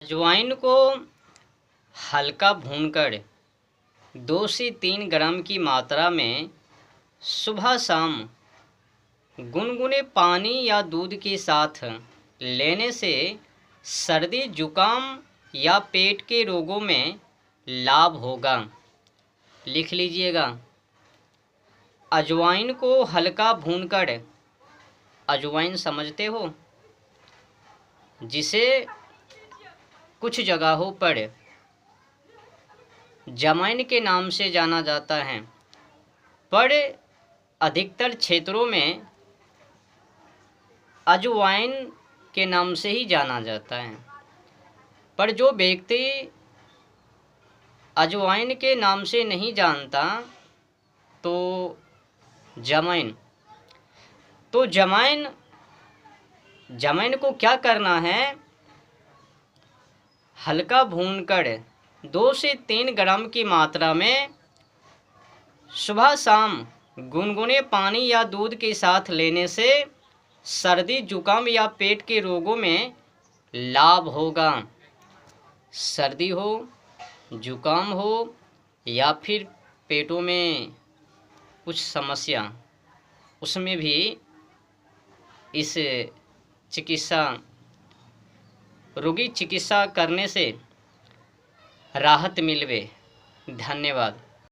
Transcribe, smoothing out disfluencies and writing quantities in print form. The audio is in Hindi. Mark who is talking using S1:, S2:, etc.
S1: अजवाइन को हल्का भूनकर 2 से 3 ग्राम की मात्रा में सुबह शाम गुनगुने पानी या दूध के साथ लेने से सर्दी जुकाम या पेट के रोगों में लाभ होगा। लिख लीजिएगा, अजवाइन को हल्का भूनकर, अजवाइन समझते हो जिसे कुछ जगहों पर जमैन के नाम से जाना जाता है, पर अधिकतर क्षेत्रों में अजवाइन के नाम से ही जाना जाता है। पर जो व्यक्ति अजवाइन के नाम से नहीं जानता तो जमैन को क्या करना है, हल्का भूनकर 2 से 3 ग्राम की मात्रा में सुबह शाम गुनगुने पानी या दूध के साथ लेने से सर्दी जुकाम या पेट के रोगों में लाभ होगा। सर्दी हो, जुकाम हो या फिर पेटों में कुछ समस्या, उसमें भी इस रोगी चिकित्सा करने से राहत मिलवे। धन्यवाद।